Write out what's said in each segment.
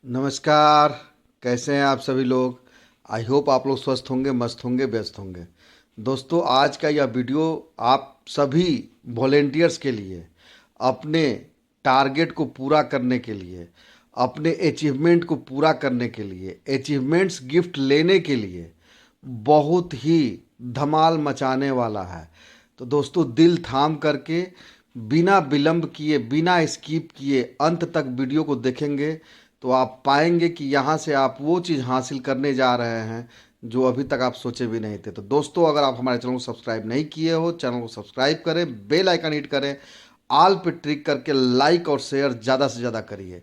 नमस्कार। कैसे हैं आप सभी लोग। आई होप आप लोग स्वस्थ होंगे, मस्त होंगे, व्यस्त होंगे। दोस्तों, आज का यह वीडियो आप सभी वॉलेंटियर्स के लिए, अपने टारगेट को पूरा करने के लिए, अपने अचीवमेंट को पूरा करने के लिए, अचीवमेंट्स गिफ्ट लेने के लिए बहुत ही धमाल मचाने वाला है। तो दोस्तों, दिल थाम करके बिना विलंब किए, बिना स्किप किए अंत तक वीडियो को देखेंगे तो आप पाएंगे कि यहाँ से आप वो चीज़ हासिल करने जा रहे हैं जो अभी तक आप सोचे भी नहीं थे। तो दोस्तों, अगर आप हमारे चैनल को सब्सक्राइब नहीं किए हो, चैनल को सब्सक्राइब करें, बेल आइकन हिट करें, ऑल पे ट्रिक करके लाइक और शेयर ज़्यादा से ज़्यादा करिए।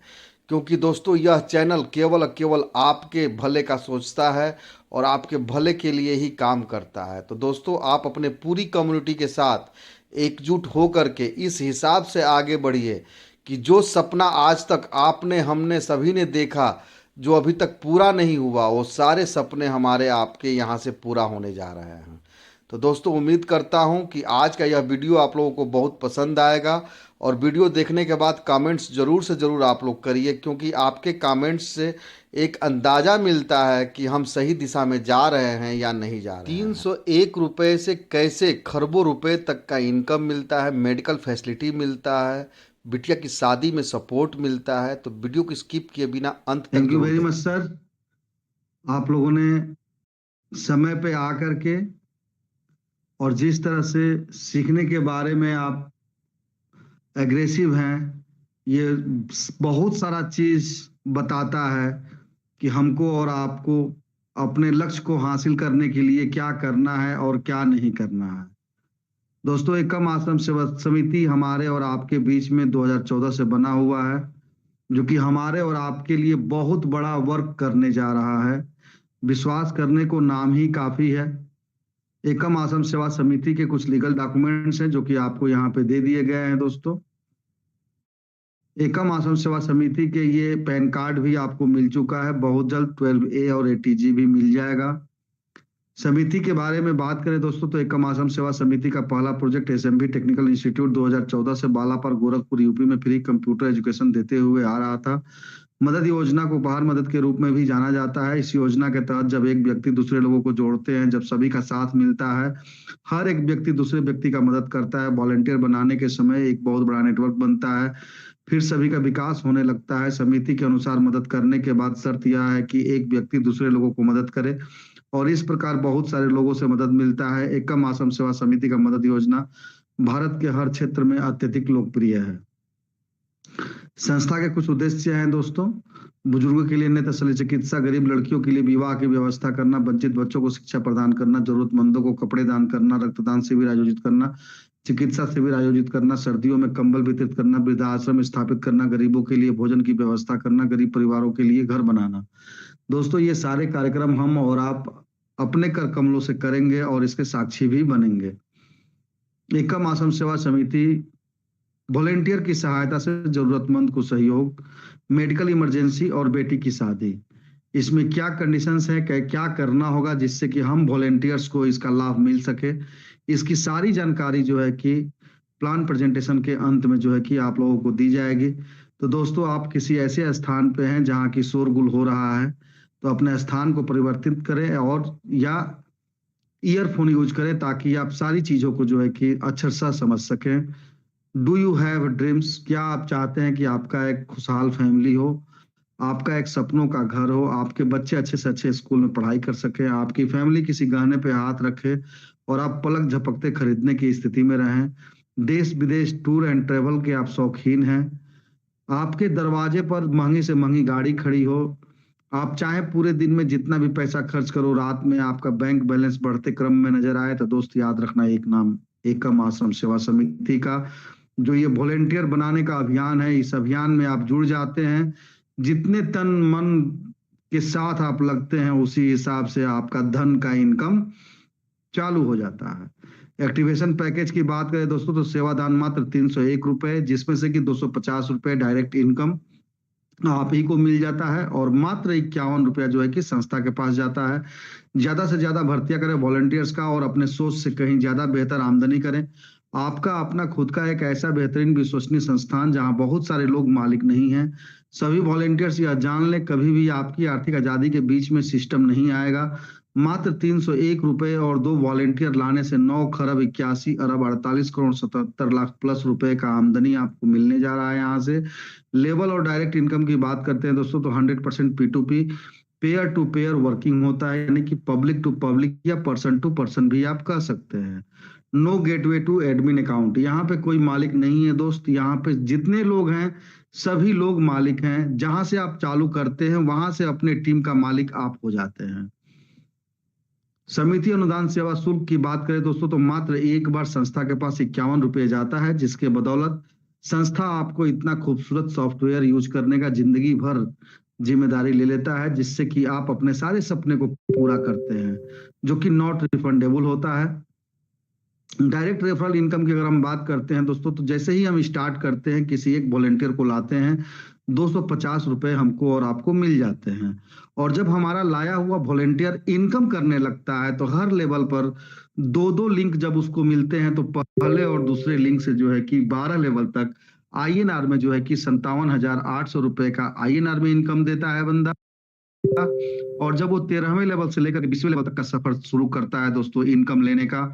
क्योंकि दोस्तों, यह चैनल केवल और केवल आपके भले का सोचता है और आपके भले के लिए ही काम करता है। तो दोस्तों, आप अपने पूरी कम्युनिटी के साथ एकजुट हो करके इस हिसाब से आगे बढ़िए कि जो सपना आज तक आपने, हमने सभी ने देखा, जो अभी तक पूरा नहीं हुआ, वो सारे सपने हमारे आपके यहाँ से पूरा होने जा रहे हैं। तो दोस्तों, उम्मीद करता हूँ कि आज का यह वीडियो आप लोगों को बहुत पसंद आएगा और वीडियो देखने के बाद कमेंट्स ज़रूर से ज़रूर आप लोग करिए, क्योंकि आपके कमेंट्स से एक अंदाज़ा मिलता है कि हम सही दिशा में जा रहे हैं या नहीं जा रहे हैं। 301 रुपये से कैसे खरबों रुपए तक का इनकम मिलता है, मेडिकल फैसिलिटी मिलता है, बिटिया की शादी में सपोर्ट मिलता है। तो वीडियो को स्किप किए बिना अंत तक थैंक यू जरूर वेरी देखें। Much sir. आप लोगों ने समय पे आकर के और जिस तरह से सीखने के बारे में आप एग्रेसिव हैं, ये बहुत सारा चीज बताता है कि हमको और आपको अपने लक्ष्य को हासिल करने के लिए क्या करना है और क्या नहीं करना है। दोस्तों, एकम आश्रम सेवा समिति हमारे और आपके बीच में 2014 से बना हुआ है, जो कि हमारे और आपके लिए बहुत बड़ा वर्क करने जा रहा है। विश्वास करने को नाम ही काफी है। एकम आश्रम सेवा समिति के कुछ लीगल डॉक्यूमेंट्स हैं जो कि आपको यहाँ पे दे दिए गए हैं। दोस्तों, एकम आश्रम सेवा समिति के ये पैन कार्ड भी आपको मिल चुका है। बहुत जल्द 12A और ATG भी मिल जाएगा। समिति के बारे में बात करें दोस्तों, तो एकम आश्रम सेवा समिति का पहला प्रोजेक्ट SMB टेक्निकल इंस्टीट्यूट 2014 से बालापर गोरखपुर यूपी में फ्री कंप्यूटर एजुकेशन देते हुए आ रहा था। मदद योजना को उपहार मदद के रूप में भी जाना जाता है। इस योजना के तहत जब एक व्यक्ति दूसरे लोगों को जोड़ते हैं, जब सभी का साथ मिलता है, हर एक व्यक्ति दूसरे व्यक्ति का मदद करता है, वॉलंटियर बनाने के समय एक बहुत बड़ा नेटवर्क बनता है, फिर सभी का विकास होने लगता है। समिति के अनुसार मदद करने के बाद शर्त यह है कि एक व्यक्ति दूसरे लोगों को मदद करे और इस प्रकार बहुत सारे लोगों से मदद मिलता है। एकम आश्रम सेवा समिति का मदद योजना भारत के हर क्षेत्र में अत्यधिक लोकप्रिय है। संस्था के कुछ उद्देश्य हैं दोस्तों: बुजुर्गों के लिए नेत्र शल्य चिकित्सा, गरीब लड़कियों के लिए विवाह की व्यवस्था करना, वंचित बच्चों को शिक्षा प्रदान करना, जरूरतमंदों को कपड़े दान करना, रक्तदान शिविर आयोजित करना, चिकित्सा शिविर आयोजित करना, सर्दियों में कंबल वितरित करना, वृद्धाश्रम स्थापित करना, गरीबों के लिए भोजन की व्यवस्था करना, गरीब परिवारों के लिए घर बनाना। दोस्तों, ये सारे कार्यक्रम हम और आप अपने कर कमलों से करेंगे और इसके साक्षी भी बनेंगे। एकम आश्रम सेवा समिति वॉलेंटियर की सहायता से जरूरतमंद को सहयोग, मेडिकल इमरजेंसी और बेटी की शादी। इसमें क्या कंडीशंस है, क्या करना होगा जिससे कि हम वॉलेंटियर्स को इसका लाभ मिल सके, इसकी सारी जानकारी जो है कि प्लान प्रेजेंटेशन के अंत में जो है कि आप लोगों को दी जाएगी। तो दोस्तों, आप किसी ऐसे स्थान पे हैं जहाँ की शोरगुल हो रहा है, तो अपने स्थान को परिवर्तित करें और या ईयरफोन यूज करें ताकि आप सारी चीजों को जो है कि अक्षर सा समझ सकें। Do you have dreams? क्या आप चाहते हैं कि आपका एक खुशहाल फैमिली हो, आपका एक सपनों का घर हो, आपके बच्चे अच्छे से अच्छे स्कूल में पढ़ाई कर सके, आपकी फैमिली किसी गहने पे हाथ रखे और आप पलक झपकते खरीदने की स्थिति में रहें, देश विदेश टूर एंड ट्रेवल के आप शौकीन हैं, आपके दरवाजे पर महंगी से महंगी गाड़ी खड़ी हो, आप चाहे पूरे दिन में जितना भी पैसा खर्च करो, रात में आपका बैंक बैलेंस बढ़ते क्रम में नजर आए, तो दोस्त याद रखना एक नाम एकम आश्रम सेवा समिति का जो ये वॉलेंटियर बनाने का अभियान है, इस अभियान में आप जुड़ जाते हैं। जितने तन मन के साथ आप लगते हैं, उसी हिसाब से आपका धन का इनकम चालू हो जाता है। एक्टिवेशन पैकेज की बात करें दोस्तों, तो सेवादान मात्र 301 रुपए, जिसमें से कि 250 रुपए डायरेक्ट इनकम आप ही को मिल जाता है और मात्र 51 रुपया जो है कि संस्था के पास जाता है। ज्यादा से ज्यादा भर्तियां करें वॉलंटियर्स का और अपने सोच से कहीं ज्यादा बेहतर आमदनी करें। आपका अपना खुद का एक ऐसा बेहतरीन विश्वसनीय संस्थान जहां बहुत सारे लोग मालिक नहीं हैं, सभी वॉलेंटियर्स यह जान लें, कभी भी आपकी आर्थिक आजादी के बीच में सिस्टम नहीं आएगा। मात्र 301 रुपए और 2 वॉलेंटियर लाने से 9 खरब 81 अरब 48 करोड़ 77 लाख प्लस रुपए का आमदनी आपको मिलने जा रहा है। यहाँ से लेवल और डायरेक्ट इनकम की बात करते हैं दोस्तों, तो 100% P2P pair to pair working होता है, यानी कि पब्लिक टू पब्लिक या पर्सन टू पर्सन भी आप कह सकते हैं। No gateway to admin account, यहाँ पे कोई मालिक नहीं है दोस्त। यहाँ पे जितने लोग हैं सभी लोग मालिक हैं। जहां से आप चालू करते हैं वहां से अपने टीम का मालिक आप हो जाते हैं। समिति अनुदान सेवा शुल्क की बात करें दोस्तों, तो मात्र एक बार संस्था के पास 51 रुपये जाता है, जिसके बदौलत संस्था आपको इतना खूबसूरत सॉफ्टवेयर यूज करने का जिंदगी भर जिम्मेदारी ले लेता है, जिससे कि आप अपने सारे सपने को पूरा करते हैं, जो कि नॉट रिफंडेबल होता है। डायरेक्ट रेफरल इनकम की अगर हम बात करते हैं दोस्तों, तो जैसे ही हम स्टार्ट करते हैं, किसी एक वॉलेंटियर को लाते हैं, 250 रुपए हमको और आपको मिल जाते हैं। और जब हमारा लाया हुआ वॉलेंटियर इनकम करने लगता है, तो हर लेवल पर 2-2 लिंक जब उसको मिलते हैं, तो पहले और दूसरे लिंक से जो है कि 12 लेवल तक INR में जो है कि 57,800 रुपए का INR में इनकम देता है बंदा। और जब वो 13वें लेवल से लेकर 20वें लेवल तक का सफर शुरू करता है दोस्तों इनकम लेने का,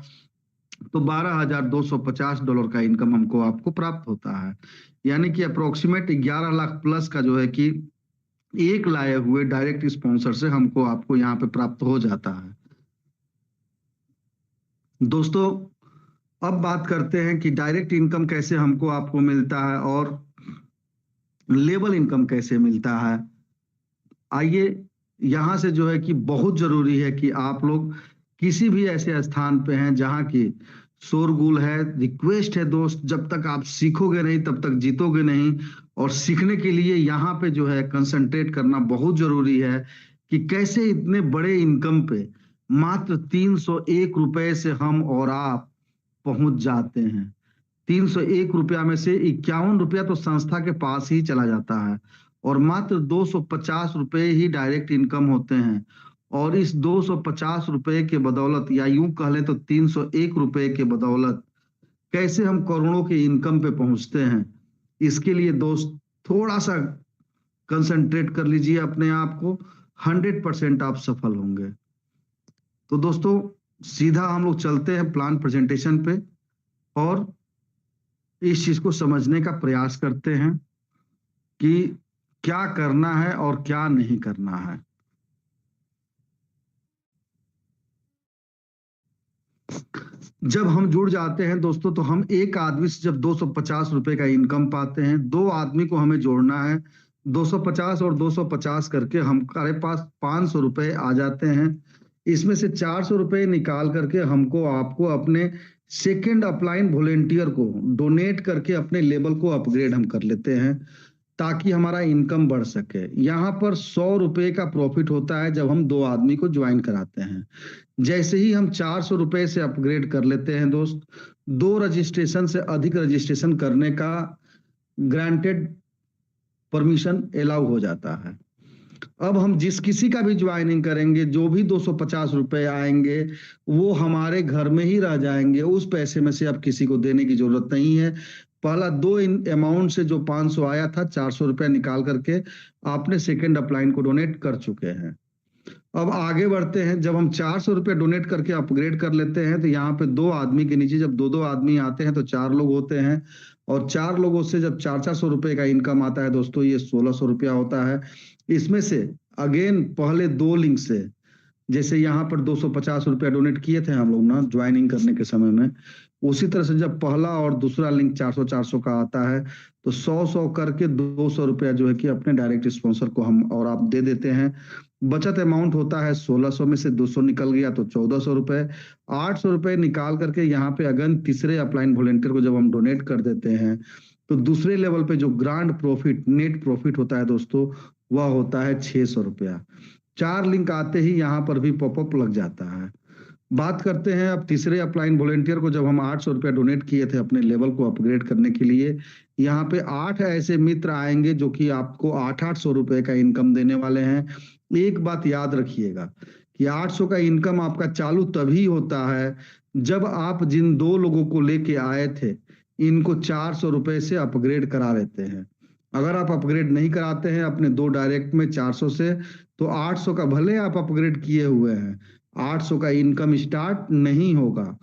तो $12,250 का इनकम हमको आपको प्राप्त होता है। यानी कि अप्रोक्सीमेट 11 लाख प्लस का जो है कि एक लाए हुए डायरेक्ट स्पॉन्सर से हमको आपको यहाँ पे प्राप्त हो जाता है। दोस्तों अब बात करते हैं कि डायरेक्ट इनकम कैसे हमको आपको मिलता है और लेवल इनकम कैसे मिलता है। आइए, यहां से जो है कि बहुत जरूरी है कि आप लोग किसी भी ऐसे स्थान पे हैं जहां की शोरगुल है। रिक्वेस्ट है दोस्त, जब तक आप सीखोगे नहीं तब तक जीतोगे नहीं। और सीखने के लिए यहाँ पे जो है कंसंट्रेट करना बहुत जरूरी है कि कैसे इतने बड़े इनकम पे मात्र 301 रुपए से हम और आप पहुंच जाते हैं। 301 रुपया में से 51 रुपया तो संस्था के पास ही चला जाता है और मात्र 250 रुपए ही डायरेक्ट इनकम होते हैं। और इस 250 रुपए के बदौलत, या यूं कह लें तो 301 रुपए के बदौलत कैसे हम करोड़ों के इनकम पे पहुंचते हैं, इसके लिए दोस्त थोड़ा सा कंसंट्रेट कर लीजिए अपने आप को, 100% आप सफल होंगे। तो दोस्तों सीधा हम लोग चलते हैं प्लान प्रेजेंटेशन पे और इस चीज को समझने का प्रयास करते हैं कि क्या करना है और क्या नहीं करना है। जब हम जुड़ जाते हैं दोस्तों, तो हम एक आदमी से जब 250 रुपए का इनकम पाते हैं, 2 आदमी को हमें जोड़ना है। 250 और 250 करके हमारे पास 500 रुपए आ जाते हैं। इसमें से 400 रुपए निकाल करके हमको आपको अपने सेकेंड अपलाइन वॉलेंटियर को डोनेट करके अपने लेवल को अपग्रेड हम कर लेते हैं, ताकि हमारा इनकम बढ़ सके। यहाँ पर 100 रुपए का प्रॉफिट होता है जब हम 2 आदमी को ज्वाइन कराते हैं। जैसे ही हम 400 रुपए से अपग्रेड कर लेते हैं दोस्त, 2 रजिस्ट्रेशन से अधिक रजिस्ट्रेशन करने का ग्रांटेड परमिशन अलाउ हो जाता है। अब हम जिस किसी का भी ज्वाइनिंग करेंगे, जो भी 250 रुपए आएंगे वो हमारे घर में ही रह जाएंगे। उस पैसे में से अब किसी को देने की जरूरत नहीं है। पहला 2 अमाउंट से जो 500 आया था, 400 रुपया निकाल करके आपने सेकेंड अपलाइन को डोनेट कर चुके हैं। अब आगे बढ़ते हैं। जब हम 400 रुपये डोनेट करके अपग्रेड कर लेते हैं, तो यहाँ पे 2 आदमी के नीचे जब 2-2 आदमी आते हैं तो 4 लोग होते हैं। और 4 लोगों से जब 400 रुपए का इनकम आता है दोस्तों, ये 1600 रुपया होता है। इसमें से अगेन पहले 2 लिंक से, जैसे यहाँ पर 250 रुपया डोनेट किए थे हम लोग ना ज्वाइनिंग करने के समय में, उसी तरह से जब पहला और दूसरा लिंक 400-400 का आता है, तो 100-100 करके 200 रुपया जो है कि अपने डायरेक्ट स्पॉन्सर को हम और आप दे देते हैं। बचत अमाउंट होता है 1600 में से 200 निकल गया तो 1400 रुपए। 800 रुपए निकाल करके यहाँ पे अगन तीसरे अपलाइन वॉलेंटियर को जब हम डोनेट कर देते हैं, तो दूसरे लेवल पे जो ग्रांड प्रॉफिट, नेट प्रॉफिट होता है दोस्तों, वह होता है 600 रुपया। 4 लिंक आते ही यहाँ पर भी पॉपअप लग जाता है। बात करते हैं अब तीसरे अपलाइन वॉलेंटियर को। जब हम 800 रुपया डोनेट किए थे अपने लेवल को अपग्रेड करने के लिए, यहाँ पे 8 ऐसे मित्र आएंगे जो कि आपको 800 रुपए का इनकम देने वाले हैं। एक बात याद रखिएगा कि 800 का इनकम आपका चालू तभी होता है जब आप जिन 2 लोगों को लेके आए थे, इनको 400 रुपए से अपग्रेड करा लेते हैं। अगर आप अपग्रेड नहीं कराते हैं अपने 2 डायरेक्ट में 400 से, तो 800 का भले आप अपग्रेड किए हुए हैं, 800 का इनकम स्टार्ट नहीं होगा।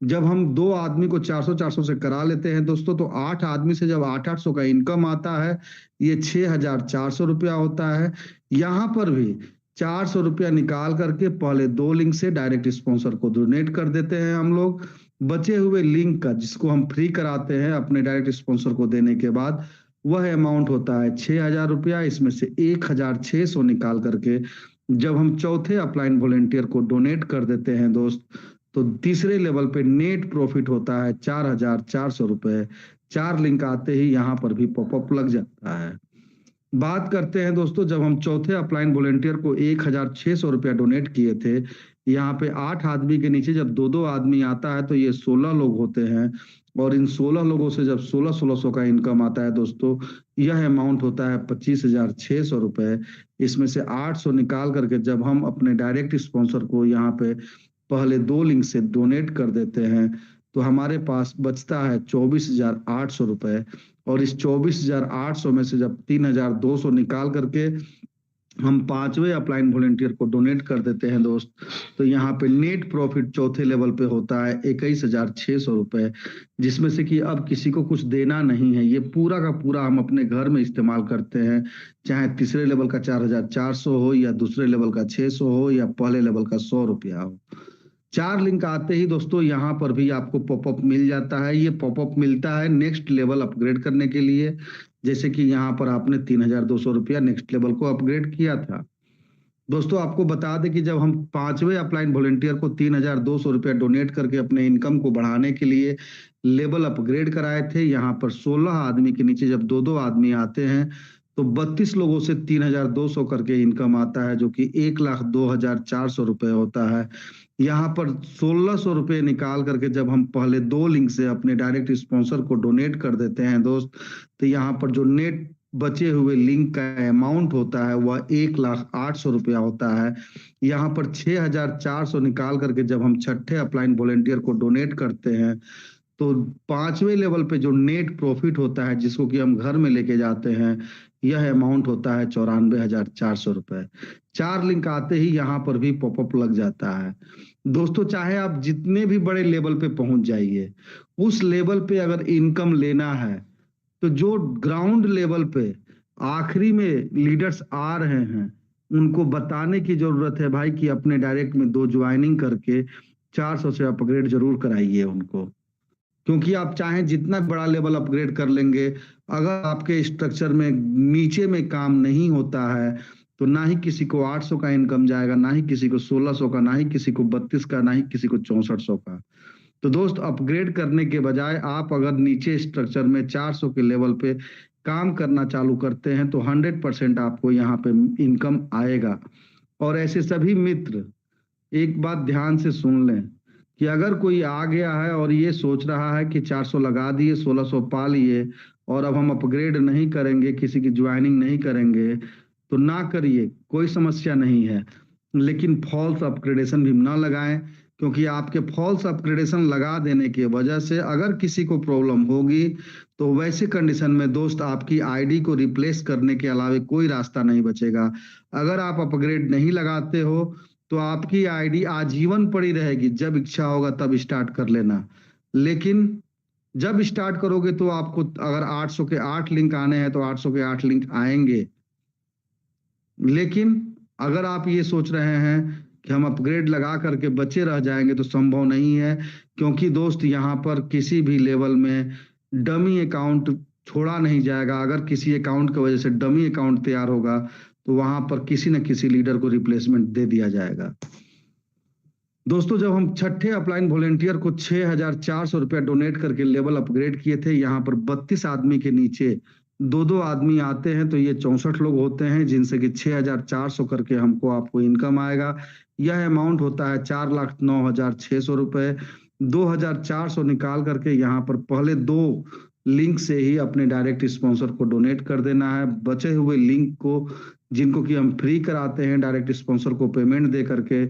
जब हम 2 आदमी को 400 से करा लेते हैं दोस्तों, तो 8 आदमी से जब 800 का इनकम आता है, ये 6,400 रुपया होता है। यहाँ पर भी 400 रुपया निकाल करके पहले 2 लिंक से डायरेक्ट स्पॉन्सर को डोनेट कर देते हैं हम लोग। बचे हुए लिंक का, जिसको हम फ्री कराते हैं अपने डायरेक्ट स्पॉन्सर को देने के बाद, वह अमाउंट होता है 6,000 रुपया। इसमें से 1,600 निकाल करके जब हम चौथे अपलाइन वॉलेंटियर को डोनेट कर देते हैं दोस्त, तो तीसरे लेवल पे नेट प्रॉफिट होता है 4,400 रुपए। 4 लिंक आते ही यहाँ पर भी पॉपअप लग जाता है। बात करते हैं दोस्तों, जब हम चौथे अपलाइन वॉलेंटियर को 1,600 रुपया डोनेट किए थे, यहाँ पे 8 आदमी के नीचे जब 2-2 आदमी आता है तो ये 16 लोग होते हैं। और इन 16 लोगों से जब 1600 का इनकम आता है दोस्तों, यह अमाउंट होता है 25,600 रुपए। इसमें से 800 निकाल करके जब हम अपने डायरेक्ट स्पॉन्सर को यहाँ पे पहले 2 लिंक से डोनेट कर देते हैं, तो हमारे पास बचता है 24,800 रुपए। और इस 24,800 में से जब 3,200 निकाल करके हम 5वें अपलाइन वॉलेंटियर को डोनेट कर देते हैं दोस्त, तो यहाँ पे नेट प्रॉफिट चौथे लेवल पे होता है 21,600 रुपए। जिसमें से कि अब किसी को कुछ देना नहीं है, ये पूरा का पूरा हम अपने घर में इस्तेमाल करते हैं। चाहे तीसरे लेवल का 4,400 हो, या दूसरे लेवल का 600 हो, या पहले लेवल का 100 रुपया हो। 4 लिंक आते ही दोस्तों यहाँ पर भी आपको पॉपअप मिल जाता है। ये पॉपअप मिलता है नेक्स्ट लेवल अपग्रेड करने के लिए। जैसे कि यहाँ पर आपने 3,200 रुपया नेक्स्ट लेवल को अपग्रेड किया था। दोस्तों आपको बता दें कि जब हम 5वें अपलाइन वॉलेंटियर को 3,200 रुपया डोनेट करके अपने इनकम को बढ़ाने के लिए लेवल अपग्रेड कराए थे, यहाँ पर 16 आदमी के नीचे जब 2-2 आदमी आते हैं, तो 32 लोगों से 3,200 करके इनकम आता है, जो कि 1,02,400 रुपए होता है। यहाँ पर 1,600 रुपये निकाल करके जब हम पहले 2 लिंक से अपने डायरेक्ट स्पॉन्सर को डोनेट कर देते हैं दोस्त, तो यहाँ पर जो नेट बचे हुए लिंक का अमाउंट होता है वह 1,08,000 रुपया होता है। यहाँ पर 6,400 निकाल करके जब हम छठे अपलाइन वॉलेंटियर को डोनेट करते हैं, तो 5वें लेवल पे जो नेट प्रॉफिट होता है, जिसको कि हम घर में लेके जाते हैं, यह अमाउंट होता है 94,400 रुपए। 4 लिंक आते ही यहाँ पर भी पॉपअप लग जाता है। दोस्तों चाहे आप जितने भी बड़े लेवल पे पहुंच जाइए, उस लेवल पे अगर इनकम लेना है, तो जो ग्राउंड लेवल पे आखिरी में लीडर्स आ रहे हैं, उनको बताने की जरूरत है भाई कि अपने डायरेक्ट में 2 ज्वाइनिंग करके 400 से अपग्रेड जरूर कराइए उनको। क्योंकि आप चाहें जितना बड़ा लेवल अपग्रेड कर लेंगे, अगर आपके स्ट्रक्चर में नीचे में काम नहीं होता है, तो ना ही किसी को 800 का इनकम जाएगा, ना ही किसी को 1600 का, ना ही किसी को 32 का, ना ही किसी को 6400 का। तो दोस्त अपग्रेड करने के बजाय आप अगर नीचे स्ट्रक्चर में 400 के लेवल पे काम करना चालू करते हैं, तो 100% आपको यहाँ पे इनकम आएगा। और ऐसे सभी मित्र एक बात ध्यान से सुन लें कि अगर कोई आ गया है और ये सोच रहा है कि 400 लगा दिए, 1600 पा लिए, और अब हम अपग्रेड नहीं करेंगे, किसी की ज्वाइनिंग नहीं करेंगे, तो ना करिए, कोई समस्या नहीं है। लेकिन फॉल्स अपग्रेडेशन भी ना लगाएं, क्योंकि आपके फॉल्स अपग्रेडेशन लगा देने की वजह से अगर किसी को प्रॉब्लम होगी, तो वैसे कंडीशन में दोस्त आपकी आईडी को रिप्लेस करने के अलावा कोई रास्ता नहीं बचेगा। अगर आप अपग्रेड नहीं लगाते हो, तो आपकी आईडी आजीवन पड़ी रहेगी। जब इच्छा होगा तब स्टार्ट कर लेना, लेकिन जब स्टार्ट करोगे तो आपको अगर 800 के 8 लिंक आने हैं, तो 800 के 8 लिंक आएंगे। लेकिन अगर आप ये सोच रहे हैं कि हम अपग्रेड लगा करके बचे रह जाएंगे, तो संभव नहीं है। क्योंकि दोस्त यहाँ पर किसी भी लेवल में डमी अकाउंट छोड़ा नहीं जाएगा। अगर किसी अकाउंट की वजह से डमी अकाउंट तैयार होगा, तो वहां पर किसी न किसी लीडर को रिप्लेसमेंट दे दिया जाएगा। दोस्तों जब हम छठे अपलाइन वॉलेंटियर को 6,400 रुपया डोनेट करके लेवल अपग्रेड किए थे, यहाँ पर 32 आदमी के नीचे 2-2 आदमी आते हैं, तो ये 64 लोग होते हैं, जिनसे कि 6,400 करके आपको इनकम आएगा। यह अमाउंट होता है 4,09,600 रुपए। 2,400 निकाल करके यहाँ पर पहले 2 लिंक से ही अपने डायरेक्ट स्पॉन्सर को डोनेट कर देना है। बचे हुए लिंक को, जिनको कि हम फ्री कराते हैं डायरेक्ट स्पॉन्सर को पेमेंट दे करके,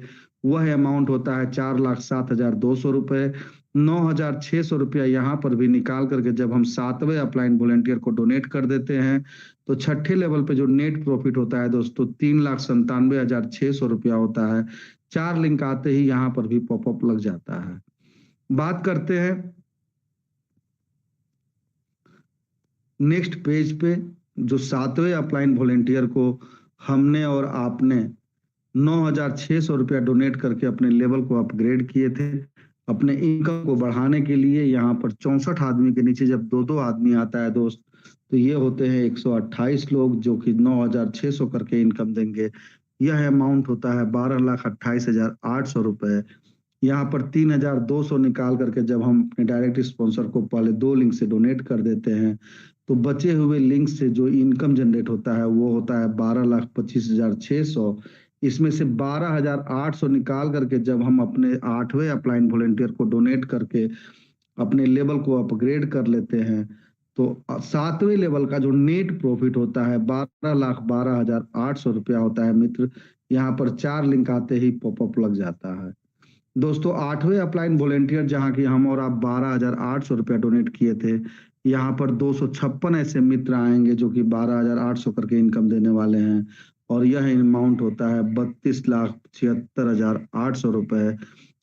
वह अमाउंट होता है 4,07,200 रुपए। 9,600 रुपया यहाँ पर भी निकाल करके जब हम 7वें अपलाइन वॉलेंटियर को डोनेट कर देते हैं तो छठे लेवल पे जो नेट प्रॉफिट होता है दोस्तों 3,97,600 रुपया होता है। 4 लिंक आते ही यहाँ पर भी पॉपअप लग जाता है। बात करते हैं नेक्स्ट पेज पे, जो 7वें अपलाइन वॉलेंटियर को हमने और आपने 9,600 रुपया डोनेट करके अपने लेवल को अपग्रेड किए थे। अपने इनकम को बढ़ाने के लिए यहाँ पर 64 आदमी के नीचे जब 2-2 आदमी आता है दोस्त, तो ये होते हैं 128 लोग जो कि 9,600 करके इनकम देंगे। यह अमाउंट होता है 12,28,800 रुपए। यहाँ पर 3,200 निकाल करके जब हम अपने डायरेक्ट स्पॉन्सर को पहले 2 लिंक से डोनेट कर देते हैं तो बचे हुए लिंक से जो इनकम जनरेट होता है वो होता है 12,25,600। इसमें से 12,800 निकाल करके जब हम अपने 8वें अपलाइन वॉलेंटियर को डोनेट करके अपने लेवल को अपग्रेड कर लेते हैं तो 7वें लेवल का जो नेट प्रॉफिट होता है 12,12,800 रुपया होता है मित्र। यहाँ पर 4 लिंक आते ही पॉपअप लग जाता है। दोस्तों 8वें अपलाइन वॉलेंटियर जहाँ की हम और आप 12,800 रुपया डोनेट किए थे, यहाँ पर 256 ऐसे मित्र आएंगे जो कि 12,800 करके इनकम देने वाले हैं और यह अमाउंट होता है 32,76,800 रुपए।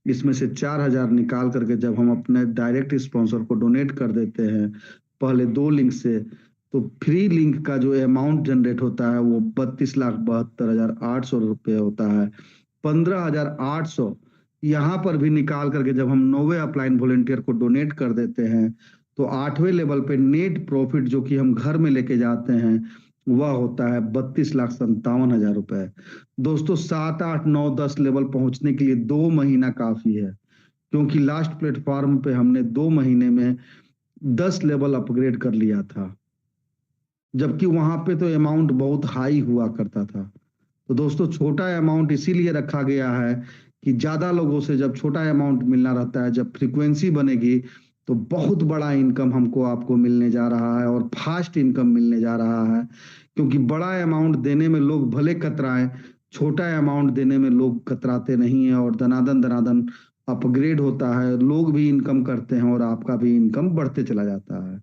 इसमें से 4,000 निकाल करके जब हम अपने डायरेक्ट स्पॉन्सर को डोनेट कर देते हैं पहले 2 लिंक से, तो फ्री लिंक का जो अमाउंट जनरेट होता है वो 32,72,800 रुपये होता है। 15,800 यहाँ पर भी निकाल करके जब हम 9वें अपलाइन वॉलेंटियर को डोनेट कर देते हैं तो 8वें लेवल पे नेट प्रॉफिट जो कि हम घर में लेके जाते हैं वह होता है 32,57,000 रुपए। दोस्तों 7, 8, 9, 10 लेवल पहुंचने के लिए 2 महीना काफी है, क्योंकि लास्ट प्लेटफॉर्म पे हमने 2 महीने में 10 लेवल अपग्रेड कर लिया था, जबकि वहां पे तो अमाउंट बहुत हाई हुआ करता था। तो दोस्तों छोटा अमाउंट इसीलिए रखा गया है कि ज्यादा लोगों से जब छोटा अमाउंट मिलना रहता है, जब फ्रीक्वेंसी बनेगी तो बहुत बड़ा इनकम हमको आपको मिलने जा रहा है और फास्ट इनकम मिलने जा रहा है। क्योंकि बड़ा अमाउंट देने में लोग भले कतराएं, छोटा अमाउंट देने में लोग कतराते नहीं है और दनादन दनादन अपग्रेड होता है, लोग भी इनकम करते हैं और आपका भी इनकम बढ़ते चला जाता है।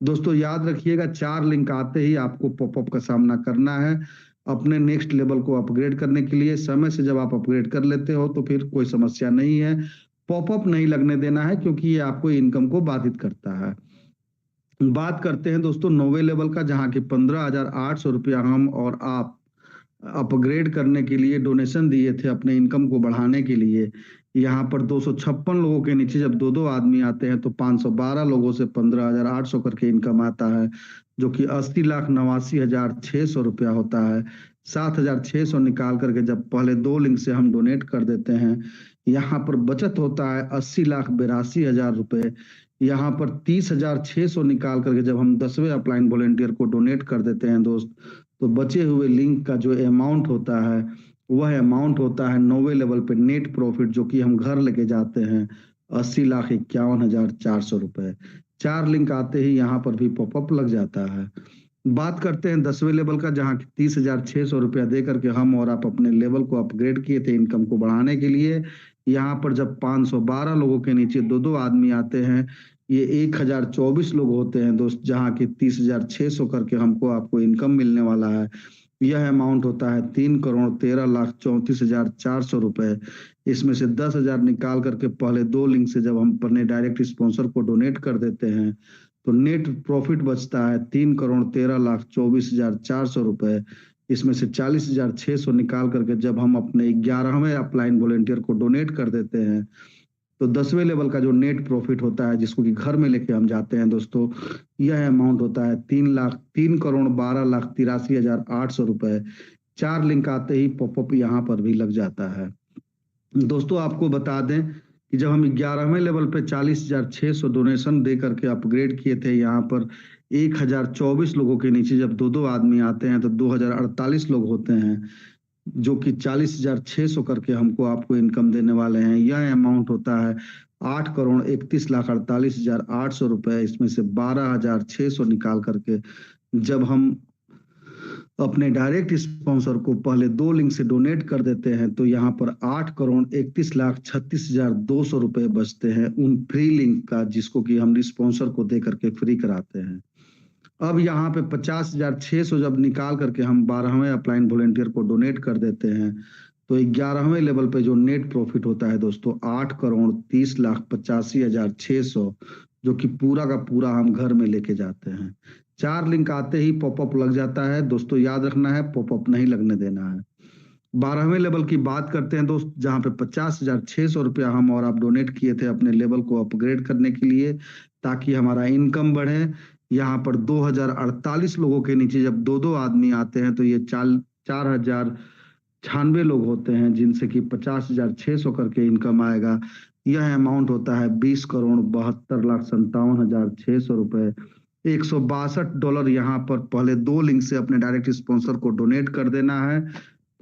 दोस्तों याद रखिएगा 4 लिंक आते ही आपको पॉपअप का सामना करना है। अपने नेक्स्ट लेवल को अपग्रेड करने के लिए समय से जब आप अपग्रेड कर लेते हो तो फिर कोई समस्या नहीं है, पॉपअप नहीं लगने देना है क्योंकि ये आपको इनकम को बाधित करता है। बात करते हैं दोस्तों 9वें लेवल का, जहां की 15,800 रुपया हम और आप अपग्रेड करने के लिए डोनेशन दिए थे अपने इनकम को बढ़ाने के लिए। यहाँ पर 256 लोगों के नीचे जब 2-2 आदमी आते हैं तो 512 लोगों से 15,800 करके इनकम आता है, जो कि 80,89,600 रुपया होता है। 7,600 निकाल करके जब पहले 2 लिंक से हम डोनेट कर देते हैं, यहाँ पर बचत होता है 80,82,000 रुपये। यहाँ पर 30,600 निकाल करके जब हम 10वें अपलाइन वॉलेंटियर को डोनेट कर देते हैं दोस्त, तो बचे हुए लिंक का जो अमाउंट होता है वह अमाउंट होता है 9वें लेवल पे नेट प्रॉफिट जो कि हम घर लेके जाते हैं 80,51,400 रुपए। 4 लिंक आते ही यहाँ पर भी पॉपअप लग जाता है। बात करते हैं 10वें लेवल का, जहाँ 30,600 रुपया दे करके हम और आप अपने लेवल को अपग्रेड किए थे इनकम को बढ़ाने के लिए। यहाँ पर जब 512 लोगों के नीचे 2-2 आदमी आते हैं, ये 1,024 लोग होते हैं दोस्त, जहाँ की 30,600 करके हमको आपको इनकम मिलने वाला है। यह अमाउंट होता है 3,13,34,400 रुपए। इसमें से 10,000 निकाल करके पहले 2 लिंक से जब हम अपने डायरेक्ट स्पॉन्सर को डोनेट कर देते हैं तो नेट प्रॉफिट बचता है 3,13,24,400 रुपए। इसमें से 40,600 निकाल करके जब हम अपने 11वें अपलाइन वॉलेंटियर को डोनेट कर देते हैं तो 10वें लेवल का जो नेट प्रॉफिट होता है जिसको कि घर में लेके हम जाते हैं दोस्तों, यह अमाउंट होता है 3,12,83,800 रुपए। 4 लिंक आते ही पॉपअप यहाँ पर भी लग जाता है। दोस्तों आपको बता दें कि जब हम 11वें लेवल पे 40,600 डोनेशन दे करके अपग्रेड किए थे, यहाँ पर 1,024 लोगों के नीचे जब 2-2 आदमी आते हैं तो 2,048 लोग होते हैं, जो कि 40,600 करके हमको आपको इनकम देने वाले हैं। यह अमाउंट होता है 8,31,48,800 रुपए। इसमें से 12,600 निकाल करके जब हम अपने डायरेक्ट स्पॉन्सर को पहले 2 लिंक से डोनेट कर देते हैं तो यहाँ पर 8,31,36,200 रुपए बचते हैं उन फ्री लिंक का, जिसको कि हम स्पॉन्सर को दे करके फ्री कराते हैं। अब यहाँ पे 50,600 जब निकाल करके हम 12वें अपलाइन वॉलेंटियर को डोनेट कर देते हैं तो 11वें लेवल पे जो नेट प्रॉफिट होता है दोस्तों 8,30,85,600, जो कि पूरा का पूरा हम घर में लेके जाते हैं। 4 लिंक आते ही पॉपअप लग जाता है दोस्तों, याद रखना है पॉपअप नहीं लगने देना है। 12वें लेवल की बात करते हैं दोस्त, जहां पे 50,600 रुपया हम और आप डोनेट किए थे अपने लेवल को अपग्रेड करने के लिए ताकि हमारा इनकम बढ़े। यहाँ पर 2048 लोगों के नीचे जब 2-2 आदमी आते हैं तो ये 4,096 लोग होते हैं, जिनसे कि 50,600 करके इनकम आएगा। यह अमाउंट होता है $20,72,57,600 रुपए। $162 यहाँ पर पहले 2 लिंक से अपने डायरेक्ट स्पॉन्सर को डोनेट कर देना है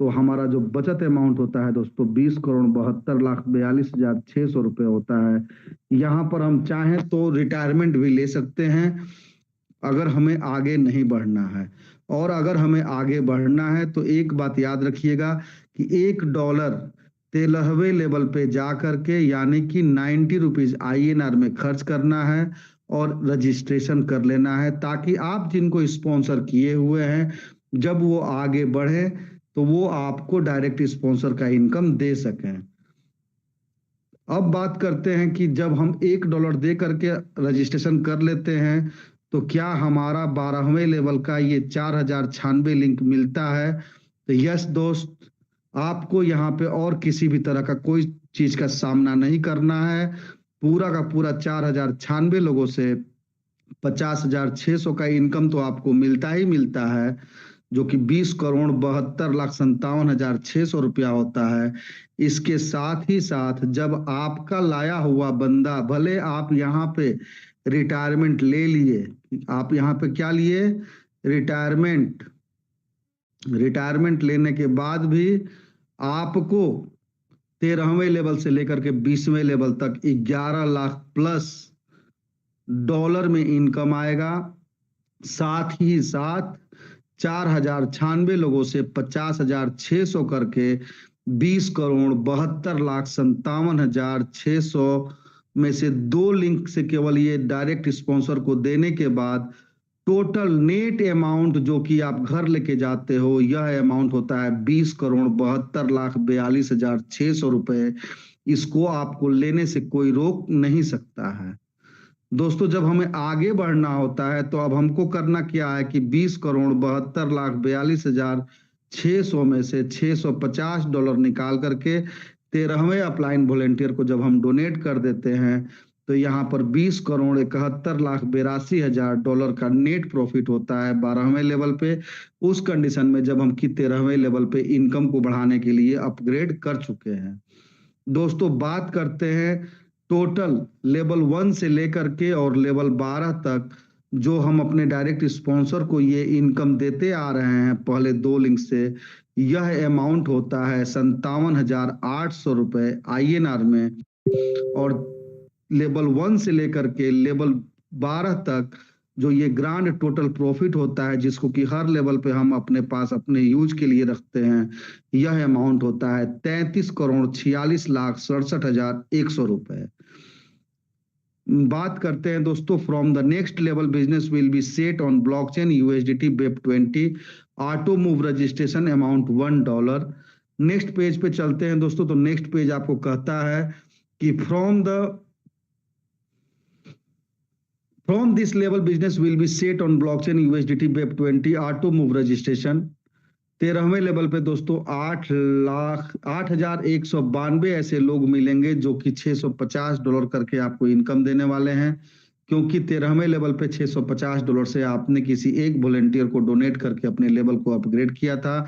तो हमारा जो बचत अमाउंट होता है दोस्तों 20,72,42,600 रुपए होता है। यहाँ पर हम चाहें तो रिटायरमेंट भी ले सकते हैं अगर हमें आगे नहीं बढ़ना है। और अगर हमें आगे बढ़ना है तो एक बात याद रखिएगा कि $1 13वें लेवल पे जा करके यानी कि 90 रुपीज INR में खर्च करना है और रजिस्ट्रेशन कर लेना है, ताकि आप जिनको स्पॉन्सर किए हुए हैं जब वो आगे बढ़े तो वो आपको डायरेक्ट स्पॉन्सर का इनकम दे सकें। अब बात करते हैं कि जब हम $1 दे करके रजिस्ट्रेशन कर लेते हैं तो क्या हमारा 12वें लेवल का ये 4,096 लिंक मिलता है? तो यस दोस्त, आपको यहाँ पे और किसी भी तरह का कोई चीज का सामना नहीं करना है। पूरा का पूरा 4,096 लोगों से 50,600 का इनकम तो आपको मिलता ही मिलता है, जो कि 20,72,57,600 रुपया होता है। इसके साथ ही साथ जब आपका लाया हुआ बंदा, भले आप यहाँ पे रिटायरमेंट ले लिए, आप यहाँ पे क्या लिए, रिटायरमेंट लेने के बाद भी आपको 13वें लेवल से लेकर के 20वें लेवल तक 11 लाख प्लस डॉलर में इनकम आएगा। साथ ही साथ 4,096 लोगों से 50,600 करके 20,72,57,600 में से 2 लिंक से केवल ये डायरेक्ट स्पॉन्सर को देने के बाद टोटल नेट अमाउंट जो कि आप घर लेके जाते हो, यह अमाउंट होता है 20,72,42,600 रुपए। इसको आपको लेने से कोई रोक नहीं सकता है। दोस्तों, जब हमें आगे बढ़ना होता है तो अब हमको करना क्या है कि 20,72,42,600 में से $650 निकाल करके 13वें अपलाइन वॉलेंटियर को जब हम डोनेट कर देते हैं तो यहाँ पर $20,71,82,000 का नेट प्रॉफिट होता है 12वें लेवल पे। उस कंडीशन में जब हम कि 13वें लेवल पे इनकम को बढ़ाने के लिए अपग्रेड कर चुके हैं। दोस्तों, बात करते हैं टोटल लेवल 1 से लेकर के और लेवल 12 तक जो हम अपने डायरेक्ट स्पॉन्सर को ये इनकम देते आ रहे हैं पहले 2 लिंक से। यह अमाउंट होता है 57,800 रुपए INR में। और लेवल 1 से लेकर के लेवल 12 तक जो ये ग्रांड टोटल प्रॉफिट होता है, जिसको कि हर लेवल पे हम अपने पास अपने यूज के लिए रखते हैं, यह अमाउंट होता है 33,46,67,100 रुपए। बात करते हैं दोस्तों, from the next level business will be set on blockchain USDT BEP20 auto move registration amount $1। Next page पे चलते हैं दोस्तों, तो नेक्स्ट पेज आपको कहता है कि From this level business will be set on blockchain USDT BEP20 auto move registration. 13वें लेवल पे दोस्तों 8,0192 ऐसे लोग मिलेंगे जो कि $650 करके आपको इनकम देने वाले हैं, क्योंकि 13वें लेवल पे $650 से आपने किसी एक वॉलेंटियर को डोनेट करके अपने लेवल को अपग्रेड किया था।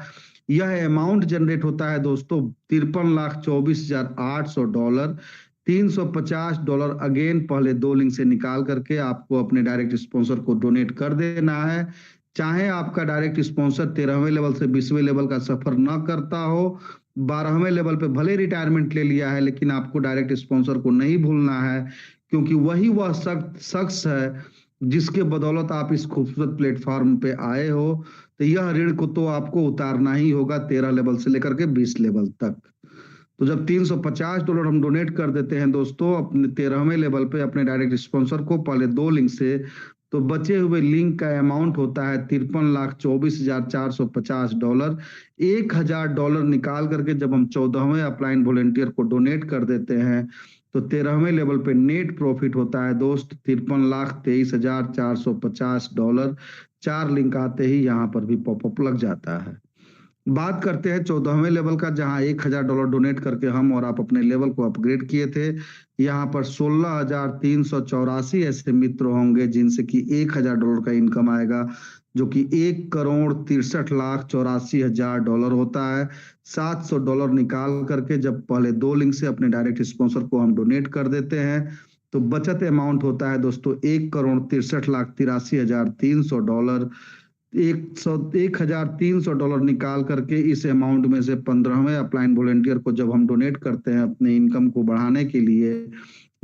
यह अमाउंट जनरेट होता है दोस्तों $53,24,800। $350 अगेन पहले 2 लिंक से निकाल करके आपको अपने डायरेक्ट स्पॉन्सर को डोनेट कर देना है। चाहे आपका डायरेक्ट स्पॉन्सर 13वें लेवल से 20वें लेवल का सफर न करता हो, 12वें लेवल पे भले रिटायरमेंट ले लिया है, लेकिन आपको डायरेक्ट स्पॉन्सर को नहीं भूलना है, क्योंकि वही वह शख्स है जिसके बदौलत आप इस खूबसूरत प्लेटफॉर्म पे आए हो, तो यह ऋण को तो आपको उतारना ही होगा 13 लेवल से लेकर के 20 लेवल तक। तो जब $350 हम डोनेट कर देते हैं दोस्तों अपने 13वें लेवल पे अपने डायरेक्ट स्पॉन्सर को पहले 2 लिंक से, तो बचे हुए लिंक का अमाउंट होता है $53,24,450। $1,000 निकाल करके जब हम 14वें अपलाइन वॉलेंटियर को डोनेट कर देते हैं, तो 13वें लेवल पे नेट प्रॉफिट होता है दोस्त $53,23,450। 4 लिंक आते ही यहाँ पर भी पॉपअप लग जाता है। बात करते हैं 14वें लेवल का, जहां $1,000 डोनेट करके हम और आप अपने लेवल को अपग्रेड किए थे। यहाँ पर 16,384 ऐसे मित्र होंगे जिनसे कि $1,000 का इनकम आएगा, जो कि $1,63,84,000 होता है। $700 निकाल करके जब पहले 2 लिंक से अपने डायरेक्ट स्पॉन्सर को हम डोनेट कर देते हैं, तो बचत अमाउंट होता है दोस्तों $1,63,83,300। $1,300 निकाल करके इस अमाउंट में से 15वें अपलाइन वॉलेंटियर को जब हम डोनेट करते हैं अपने इनकम को बढ़ाने के लिए,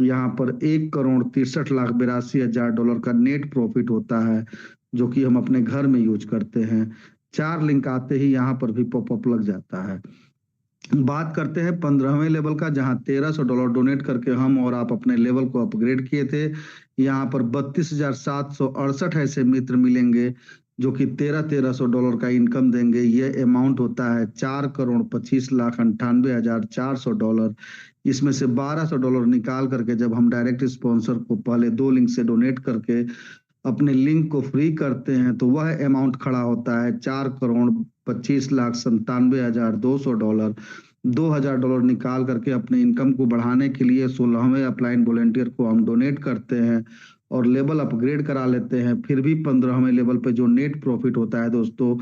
यहाँ पर $1,63,82,000 का नेट प्रॉफिट होता है, जो कि हम अपने घर में यूज करते हैं। 4 लिंक आते ही यहाँ पर भी पॉपअप लग जाता है। बात करते हैं 15वें लेवल का, जहां $1,300 डोनेट करके हम और आप अपने लेवल को अपग्रेड किए थे। यहाँ पर 32,768 ऐसे मित्र मिलेंगे जो कि $1,300 का इनकम देंगे। यह अमाउंट होता है $4,25,98,400। इसमें से $1,200 निकाल करके जब हम डायरेक्ट स्पॉन्सर को पहले 2 लिंक से डोनेट करके अपने लिंक को फ्री करते हैं, तो वह अमाउंट खड़ा होता है $4,25,97,200। $2,000 निकाल करके अपने इनकम को बढ़ाने के लिए 16वें अपलाइन वॉलेंटियर को हम डोनेट करते हैं और लेवल अपग्रेड करा लेते हैं। फिर भी 15वें लेवल पे जो नेट प्रॉफिट होता है दोस्तों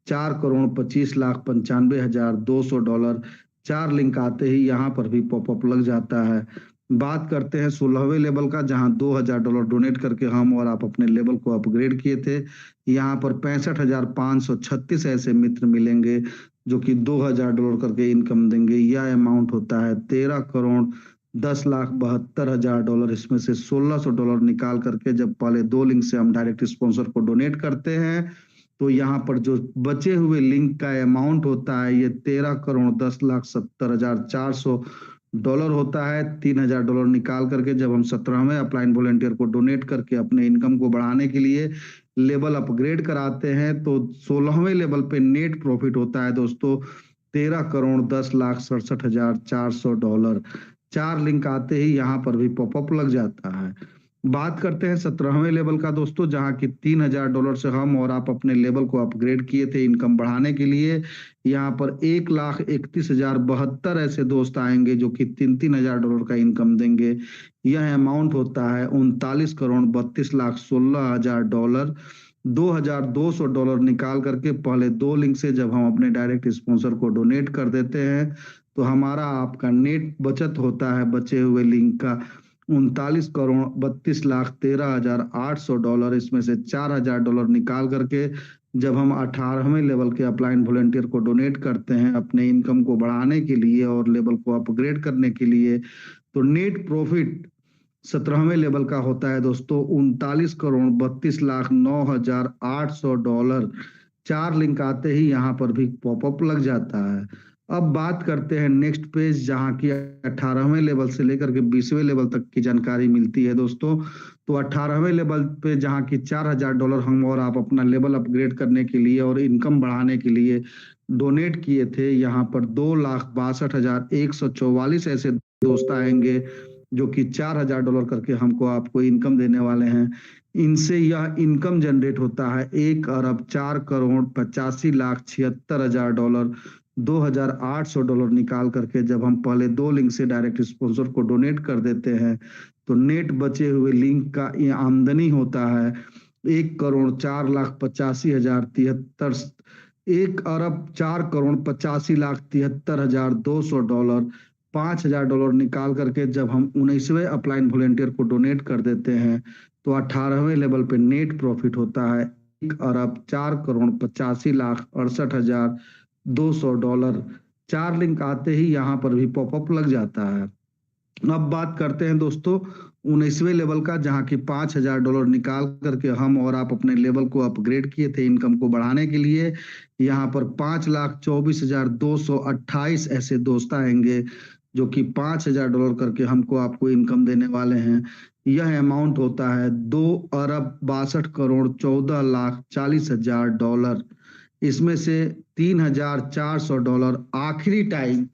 $4,25,95,200। 4 लिंक आते ही यहाँ पर भी पॉपअप लग जाता है। बात करते हैं 16वें लेवल का, जहां $2,000 डोनेट करके हम और आप अपने लेवल को अपग्रेड किए थे। यहाँ पर 65,536 ऐसे मित्र मिलेंगे जो कि $2,000 करके इनकम देंगे। यह अमाउंट होता है $13,10,72,000। इसमें से $1,600 निकाल करके जब पहले 2 लिंक से हम डायरेक्ट स्पॉन्सर को डोनेट करते हैं, तो यहाँ पर जो बचे हुए लिंक का अमाउंट होता है ये $13,10,70,400 होता है। $3,000 निकाल करके जब हम 17वें अपलाइन वॉलेंटियर को डोनेट करके अपने इनकम को बढ़ाने के लिए लेवल अपग्रेड कराते हैं, तो 16वें लेवल पे नेट प्रॉफिट होता है दोस्तों $13,10,67,400। 4 लिंक आते ही यहाँ पर भी पॉपअप लग जाता है। बात करते हैं 17वें लेवल का दोस्तों, जहां कि $3,000 से हम और आप अपने लेवल को अपग्रेड किए थे इनकम बढ़ाने के लिए। यहाँ पर 1,31,072 ऐसे दोस्त आएंगे जो कि $3,000 का इनकम देंगे। यह अमाउंट होता है $39,32,16,000। $2,200 निकाल करके पहले 2 लिंक से जब हम अपने डायरेक्ट स्पॉन्सर को डोनेट कर देते हैं, तो हमारा आपका नेट बचत होता है बचे हुए लिंक का $39,32,13,800। इसमें से $4,000 निकाल करके जब हम 18वें लेवल के अपलाइन वॉलेंटियर को डोनेट करते हैं अपने इनकम को बढ़ाने के लिए और लेवल को अपग्रेड करने के लिए, तो नेट प्रॉफिट 17वें लेवल का होता है दोस्तों $39,32,09,800। 4 लिंक आते ही यहाँ पर भी पॉपअप लग जाता है। अब बात करते हैं नेक्स्ट पेज, जहां की 18वें लेवल से लेकर के 20वें लेवल तक की जानकारी मिलती है दोस्तों। तो 18वें लेवल पे जहां की $4,000 हम और आप अपना लेवल अपग्रेड करने के लिए और इनकम बढ़ाने के लिए डोनेट किए थे, यहाँ पर 2,62,144 ऐसे दोस्त आएंगे जो कि $4,000 करके हमको आपको इनकम देने वाले हैं। इनसे यह इनकम जनरेट होता है $1,04,85,76,000। $2,800 निकाल करके जब हम पहले 2 लिंक से डायरेक्ट स्पॉन्सर को डोनेट कर देते हैं, तो नेट बचे हुए लिंक का ये आमदनी होता है $1,04,85,073। $1,04,85,73,200। $5,000 निकाल करके जब हम 19वें अपलाइन वॉलेंटियर को डोनेट कर देते हैं, तो 18वें लेवल पे नेट प्रॉफिट होता है $1,04,85,68,200। 4 लिंक आते ही यहाँ पर भी पॉपअप लग जाता है। अब बात करते हैं दोस्तों 19वें लेवल का, जहां की $5,000 निकाल करके हम और आप अपने लेवल को अपग्रेड किए थे इनकम को बढ़ाने के लिए। यहाँ पर 5,24,228 ऐसे दोस्त आएंगे जो कि $5,000 करके हमको आपको इनकम देने वाले हैं। यह अमाउंट होता है $2,62,14,40,000। इसमें से $3,400 आखिरी टाइम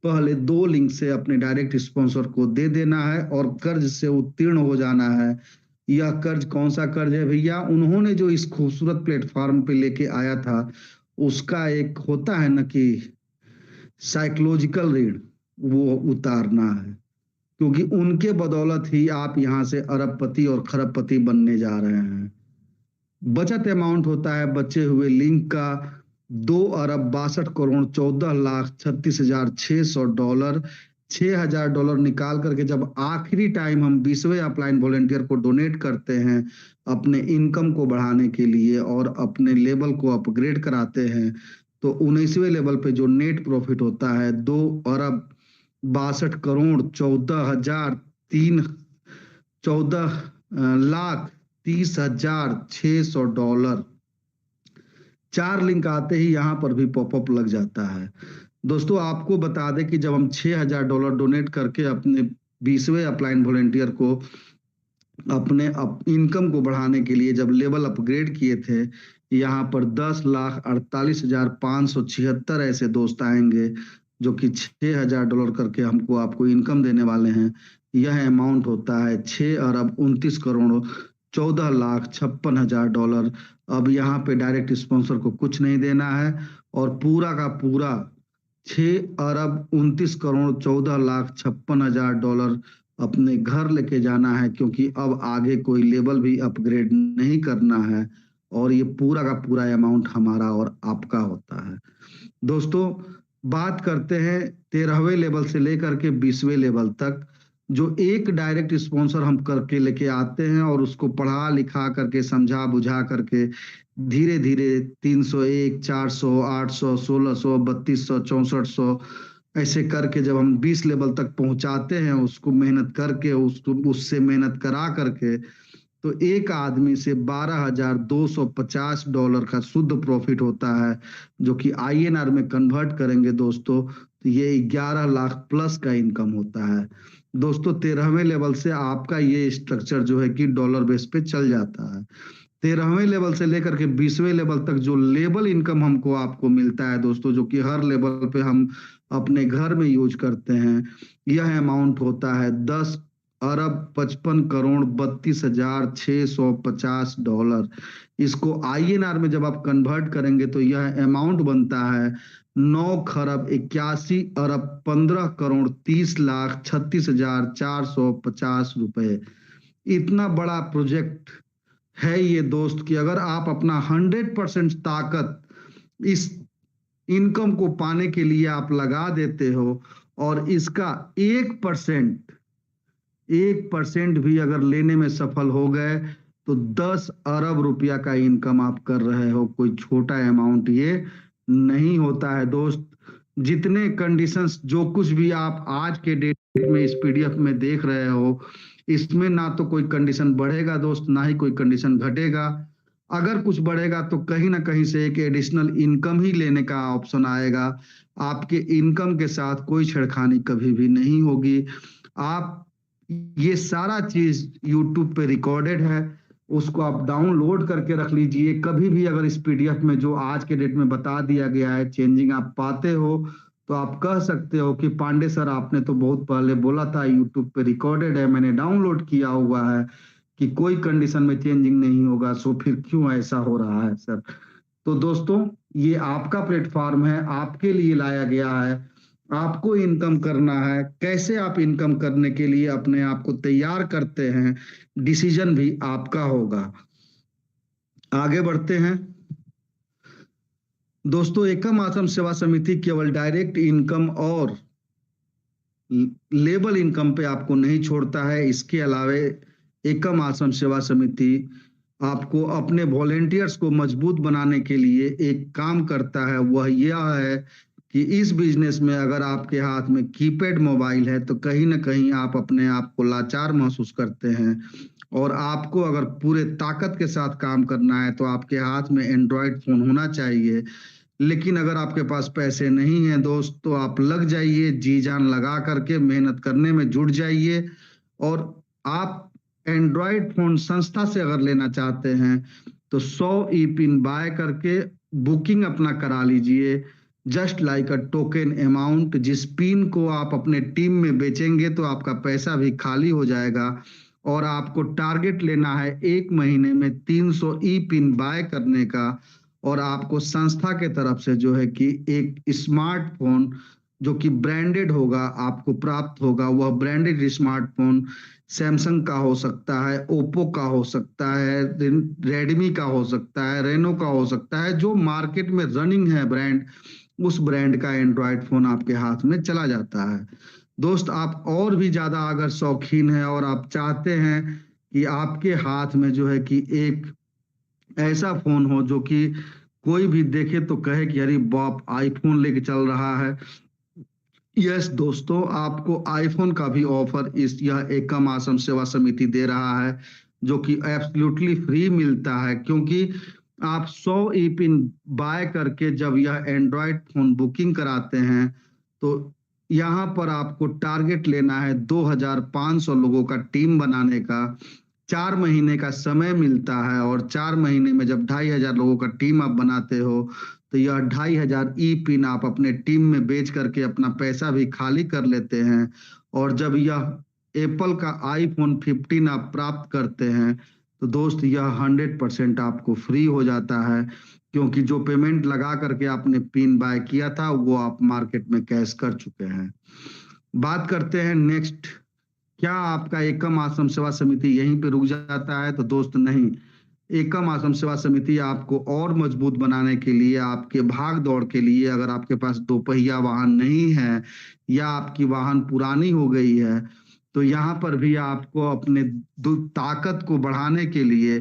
पहले 2 लिंक से अपने डायरेक्ट स्पॉन्सर को दे देना है और कर्ज से उत्तीर्ण हो जाना है। यह कर्ज कौन सा कर्ज है भैया? उन्होंने जो इस खूबसूरत प्लेटफॉर्म पे लेके आया था उसका एक होता है ना कि साइकोलॉजिकल ऋण, वो उतारना है, क्योंकि उनके बदौलत ही आप यहाँ से अरबपति और खरबपति बनने जा रहे हैं। बचत अमाउंट होता है बचे हुए लिंक का $2,62,14,36,600। $6,000 निकाल करके जब आखिरी टाइम हम 20वें अपलाइन वॉलेंटियर को डोनेट करते हैं अपने इनकम को बढ़ाने के लिए और अपने लेवल को अपग्रेड कराते हैं, तो 19वें लेवल पे जो नेट प्रॉफिट होता है 2,62,14,30,600। 4 लिंक आते ही यहाँ पर भी पॉपअप लग जाता है। दोस्तों आपको बता दें कि जब हम $6,000 डोनेट करके अपने 20वें अपलाइन वॉलेंटियर को अपने इनकम को बढ़ाने के लिए जब लेवल अपग्रेड किए थे, यहाँ पर 10,48,576 ऐसे दोस्त आएंगे जो कि $6,000 करके हमको आपको इनकम देने वाले हैं। यह अमाउंट होता है $6,29,14,56,000। अब यहाँ पे डायरेक्ट स्पॉन्सर को कुछ नहीं देना है और पूरा का पूरा $6,29,14,56,000 अपने घर लेके जाना है, क्योंकि अब आगे कोई लेवल भी अपग्रेड नहीं करना है और ये पूरा का पूरा अमाउंट हमारा और आपका होता है। दोस्तों बात करते हैं 13वें लेवल से लेकर के 20वें लेवल तक, जो एक डायरेक्ट स्पॉन्सर हम करके लेके आते हैं और उसको पढ़ा लिखा करके समझा बुझा करके धीरे धीरे 301, 400, 800, 1600, 3200, 6400 ऐसे करके जब हम 20 लेवल तक पहुंचाते हैं, उसको मेहनत करके उसको उससे मेहनत करा करके, तो एक आदमी से $12,250 का शुद्ध प्रॉफिट होता है, जो कि INR में कन्वर्ट करेंगे दोस्तों तो ये 11 लाख प्लस का इनकम होता है। दोस्तों 13वें लेवल से आपका ये स्ट्रक्चर जो है कि डॉलर बेस पे चल जाता है। 13वें लेवल से लेकर के 20वें लेवल तक जो लेवल इनकम हमको आपको मिलता है दोस्तों, जो कि हर लेवल पे हम अपने घर में यूज करते हैं, यह अमाउंट होता है $10,55,32,650। इसको INR में जब आप कन्वर्ट करेंगे तो यह अमाउंट बनता है ₹9,81,15,30,36,450 इतना बड़ा प्रोजेक्ट है ये दोस्त कि अगर आप अपना 100% ताकत इस इनकम को पाने के लिए आप लगा देते हो और इसका 1% भी अगर लेने में सफल हो गए तो 10 अरब रुपया का इनकम आप कर रहे हो। कोई छोटा अमाउंट ये नहीं होता है दोस्त। जितने कंडीशंस जो कुछ भी आप आज के डेट में इस PDF में देख रहे हो, इसमें ना तो कोई कंडीशन बढ़ेगा दोस्त, ना ही कोई कंडीशन घटेगा। अगर कुछ बढ़ेगा तो कहीं ना कहीं से एक एडिशनल इनकम ही लेने का ऑप्शन आएगा। आपके इनकम के साथ कोई छेड़खानी कभी भी नहीं होगी। आप ये सारा चीज YouTube पे रिकॉर्डेड है, उसको आप डाउनलोड करके रख लीजिए। कभी भी अगर इस PDF में जो आज के डेट में बता दिया गया है चेंजिंग आप पाते हो तो आप कह सकते हो कि पांडे सर आपने तो बहुत पहले बोला था, YouTube पे रिकॉर्डेड है, मैंने डाउनलोड किया हुआ है कि कोई कंडीशन में चेंजिंग नहीं होगा, सो फिर क्यों ऐसा हो रहा है सर। तो दोस्तों ये आपका प्लेटफॉर्म है, आपके लिए लाया गया है, आपको इनकम करना है। कैसे आप इनकम करने के लिए अपने आप को तैयार करते हैं, डिसीजन भी आपका होगा। आगे बढ़ते हैं दोस्तों। एकम आश्रम सेवा समिति केवल डायरेक्ट इनकम और लेबल इनकम पे आपको नहीं छोड़ता है। इसके अलावे एकम आश्रम सेवा समिति आपको अपने वॉलेंटियर्स को मजबूत बनाने के लिए एक काम करता है, वह यह है कि इस बिजनेस में अगर आपके हाथ में कीपैड मोबाइल है तो कहीं ना कहीं आप अपने आप को लाचार महसूस करते हैं, और आपको अगर पूरे ताकत के साथ काम करना है तो आपके हाथ में एंड्रॉयड फोन होना चाहिए। लेकिन अगर आपके पास पैसे नहीं हैं दोस्त, तो आप लग जाइए, जी जान लगा करके मेहनत करने में जुट जाइए। और आप एंड्रॉयड फोन संस्था से अगर लेना चाहते हैं तो 100 ई पिन बाय करके बुकिंग अपना करा लीजिए, just like a token amount. जिस पिन को आप अपने टीम में बेचेंगे तो आपका पैसा भी खाली हो जाएगा। और आपको टारगेट लेना है 1 महीने में 300 ई पिन बाय करने का। और आपको संस्था के तरफ से जो है कि एक स्मार्टफोन जो कि ब्रांडेड होगा आपको प्राप्त होगा। वह ब्रांडेड स्मार्टफोन सैमसंग का हो सकता है, ओप्पो का हो सकता है, रेडमी का हो सकता है, रेनो का हो सकता है, जो मार्केट में रनिंग है ब्रांड, उस ब्रांड का एंड्रॉयड फोन आपके हाथ में चला जाता है। दोस्त, आप और भी ज्यादा अगर शौकीन हैं और आप चाहते हैं कि आपके हाथ में जो है कि एक ऐसा फोन हो जो कि कोई भी देखे तो कहे कि अरे बाप, आईफोन लेके चल रहा है। यस दोस्तों, आपको आईफोन का भी ऑफर इस यह एकम आश्रम सेवा समिति दे रहा है, जो कि एब्सोल्युटली फ्री मिलता है। क्योंकि आप 100 ई पिन बाय करके जब यह एंड्रॉयड फोन बुकिंग कराते हैं तो यहाँ पर आपको टारगेट लेना है 2500 लोगों का टीम बनाने का। 4 महीने का समय मिलता है, और 4 महीने में जब 2500 लोगों का टीम आप बनाते हो तो यह 2500 ई पिन आप अपने टीम में बेच करके अपना पैसा भी खाली कर लेते हैं। और जब यह एप्पल का आईफोन 15 आप प्राप्त करते हैं तो दोस्त यह 100% आपको फ्री हो जाता है, क्योंकि जो पेमेंट लगा करके आपने पिन बाय किया था वो आप मार्केट में कैश कर चुके हैं। बात करते हैं नेक्स्ट, क्या आपका एकम आश्रम सेवा समिति यहीं पे रुक जाता है? तो दोस्त नहीं, एकम आश्रम सेवा समिति आपको और मजबूत बनाने के लिए, आपके भाग दौड़ के लिए, अगर आपके पास 2 पहिया वाहन नहीं है या आपकी वाहन पुरानी हो गई है, तो यहाँ पर भी आपको अपने ताकत को बढ़ाने के लिए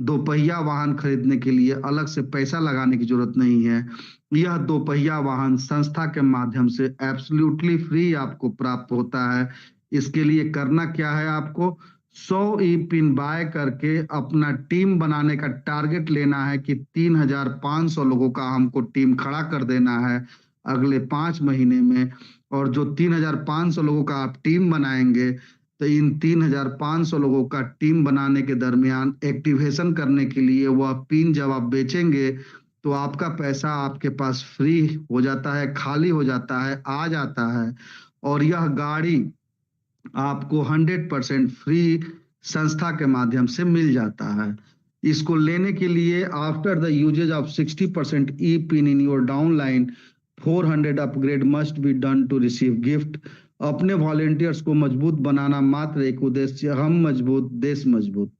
2 पहिया वाहन खरीदने के लिए अलग से पैसा लगाने की जरूरत नहीं है। यह 2 पहिया वाहन संस्था के माध्यम से एब्सोल्युटली फ्री आपको प्राप्त होता है। इसके लिए करना क्या है, आपको 100 ई पिन बाय करके अपना टीम बनाने का टारगेट लेना है कि 3500 लोगों का हमको टीम खड़ा कर देना है अगले 5 महीने में। और जो 3500 लोगों का आप टीम बनाएंगे तो इन 3500 लोगों का टीम बनाने के दरमियान एक्टिवेशन करने के लिए वह पिन जब आप बेचेंगे तो आपका पैसा आपके पास फ्री हो जाता है, खाली हो जाता है, आ जाता है। और यह गाड़ी आपको 100% फ्री संस्था के माध्यम से मिल जाता है। इसको लेने के लिए after the usages of 60% E pin in your downline 400 upgrade must be done to receive gift. अपने वॉलेंटियर्स को मजबूत बनाना मात्र एक उद्देश्य, हम मजबूत देश मजबूत।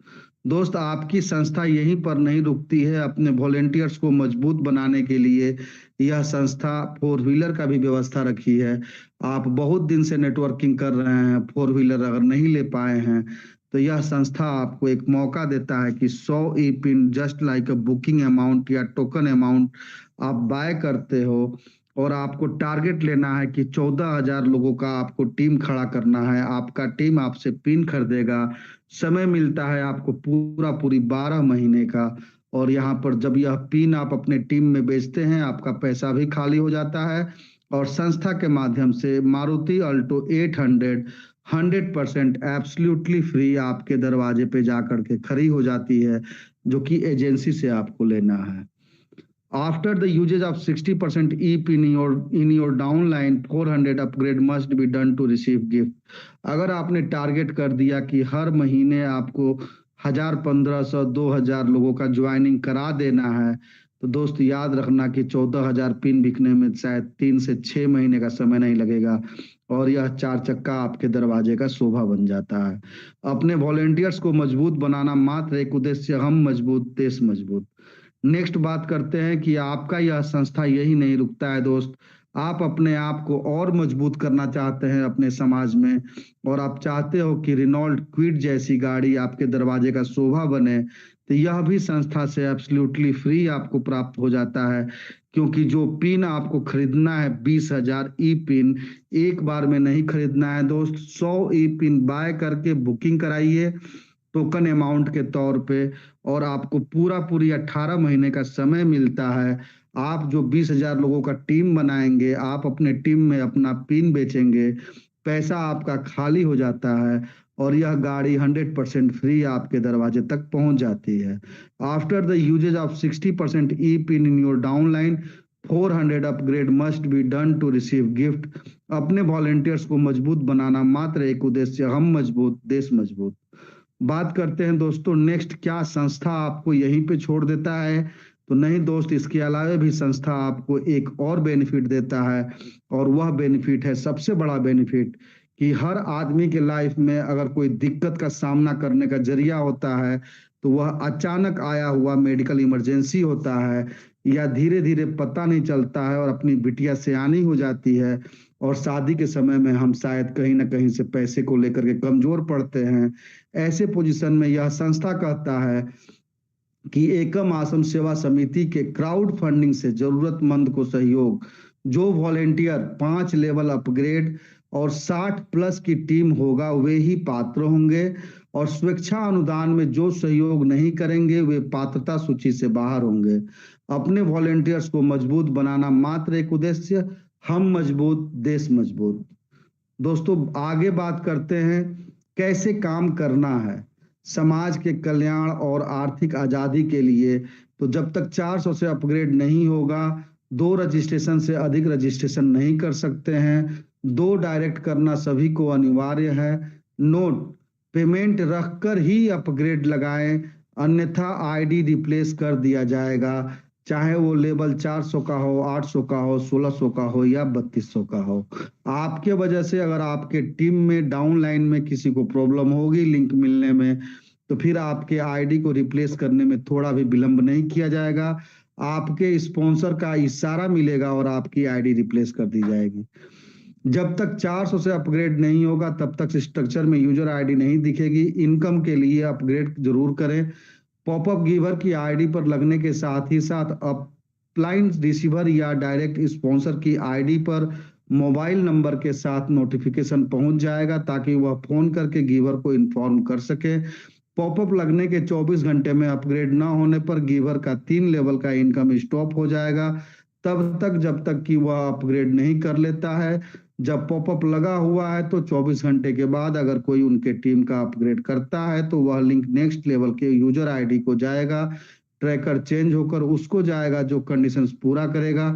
दोस्त, आपकी संस्था यहीं पर नहीं रुकती है। अपने वॉलेंटियर्स को मजबूत बनाने के लिए यह संस्था 4 व्हीलर का भी व्यवस्था रखी है। आप बहुत दिन से नेटवर्किंग कर रहे हैं, 4 व्हीलर अगर नहीं ले पाए हैं तो यह संस्था आपको एक मौका देता है कि 100 E pin just like a booking amount या टोकन अमाउंट आप बाय करते हो। और आपको टारगेट लेना है कि 14,000 लोगों का आपको टीम खड़ा करना है। आपका टीम आपसे पिन खरीदेगा। समय मिलता है आपको पूरी 12 महीने का। और यहाँ पर जब यह पिन आप अपने टीम में बेचते हैं, आपका पैसा भी खाली हो जाता है। और संस्था के माध्यम से मारुति अल्टो 800 100% एब्सोल्युटली फ्री आपके दरवाजे पे जाकर के खड़ी हो जाती है, जो कि एजेंसी से आपको लेना है। After the usage of 60% EP in your downline, 400 upgrade must be done to receive gift। अगर आपने टारगेट कर दिया कि हर महीने आपको 1000, 1500, 2000 लोगों का ज्वाइनिंग करा देना है, तो दोस्त याद रखना कि 14,000 पिन बिकने में शायद 3 से 6 महीने का समय नहीं लगेगा, और यह 4 चक्का आपके दरवाजे का शोभा बन जाता है। अपने वॉलेंटियर्स को मजबूत बनाना मात्र एक उद्देश्य, हम मजबूत देश मजबूत। नेक्स्ट बात करते हैं कि आपका यह संस्था यही नहीं रुकता है दोस्त। आप अपने आप को और मजबूत करना चाहते हैं अपने समाज में, और आप चाहते हो कि रिनॉल्ट क्विड जैसी गाड़ी आपके दरवाजे का शोभा बने, तो यह भी संस्था से एब्सोल्युटली फ्री आपको प्राप्त हो जाता है। क्योंकि जो पिन आपको खरीदना है 20,000 ई पिन एक बार में नहीं खरीदना है दोस्त। 100 ई पिन बाय करके बुकिंग कराइए टोकन अमाउंट के तौर पे, और आपको पूरी 18 महीने का समय मिलता है। आप जो 20,000 लोगों का टीम बनाएंगे, आप अपने टीम में अपना पिन बेचेंगे, पैसा आपका खाली हो जाता है और यह गाड़ी 100% फ्री आपके दरवाजे तक पहुंच जाती है। After the usages of 60% E pin in your downline, 400 upgrade must be done to receive gift. अपने वॉलेंटियर्स को मजबूत बनाना मात्र एक उद्देश्य, हम मजबूत देश मजबूत। बात करते हैं दोस्तों नेक्स्ट, क्या संस्था आपको यहीं पे छोड़ देता है? तो नहीं दोस्त, इसके अलावा भी संस्था आपको एक और बेनिफिट देता है, और वह बेनिफिट है सबसे बड़ा बेनिफिट, कि हर आदमी के लाइफ में अगर कोई दिक्कत का सामना करने का जरिया होता है तो वह अचानक आया हुआ मेडिकल इमरजेंसी होता है, या धीरे धीरे पता नहीं चलता है और अपनी बिटिया सयानी हो जाती है, और शादी के समय में हम शायद कहीं ना कहीं से पैसे को लेकर के कमजोर पड़ते हैं। ऐसे पोजीशन में यह संस्था कहता है कि एकम आश्रम सेवा समिति के क्राउड फंडिंग से जरूरतमंद को सहयोग। जो वॉलेंटियर 5 लेवल अपग्रेड और 60 प्लस की टीम होगा वे ही पात्र होंगे, और स्वेच्छा अनुदान में जो सहयोग नहीं करेंगे वे पात्रता सूची से बाहर होंगे। अपने वॉलेंटियर्स को मजबूत बनाना मात्र एक उद्देश्य, हम मजबूत देश मजबूत। दोस्तों आगे बात करते हैं कैसे काम करना है समाज के कल्याण और आर्थिक आजादी के लिए। तो जब तक 400 से अपग्रेड नहीं होगा, 2 रजिस्ट्रेशन से अधिक रजिस्ट्रेशन नहीं कर सकते हैं। 2 डायरेक्ट करना सभी को अनिवार्य है। नोट, पेमेंट रखकर ही अपग्रेड लगाएं, अन्यथा आईडी रिप्लेस कर दिया जाएगा, चाहे वो लेवल 400 का हो, 800 का हो, 1600 का हो या 3200 का हो। आपके वजह से अगर आपके टीम में डाउन लाइन में किसी को प्रॉब्लम होगी लिंक मिलने में, तो फिर आपके आईडी को रिप्लेस करने में थोड़ा भी विलंब नहीं किया जाएगा। आपके स्पॉन्सर का इशारा मिलेगा और आपकी आईडी रिप्लेस कर दी जाएगी। जब तक 400 से अपग्रेड नहीं होगा तब तक स्ट्रक्चर में यूजर आईडी नहीं दिखेगी। इनकम के लिए अपग्रेड जरूर करें। पॉपअप गिवर की आईडी पर लगने के साथ ही साथ अपलाइन रिसीवर या डायरेक्ट स्पॉन्सर की आईडी पर मोबाइल नंबर के साथ नोटिफिकेशन पहुंच जाएगा, ताकि वह फोन करके गिवर को इन्फॉर्म कर सके। पॉपअप लगने के 24 घंटे में अपग्रेड ना होने पर गिवर का 3 लेवल का इनकम स्टॉप हो जाएगा, तब तक जब तक कि वह अपग्रेड नहीं कर लेता है। जब पॉपअप लगा हुआ है तो 24 घंटे के बाद अगर कोई उनके टीम का अपग्रेड करता है तो वह लिंक नेक्स्ट लेवल के यूजर आईडी को जाएगा, ट्रैकर चेंज होकर उसको जाएगा जो कंडीशंस पूरा करेगा।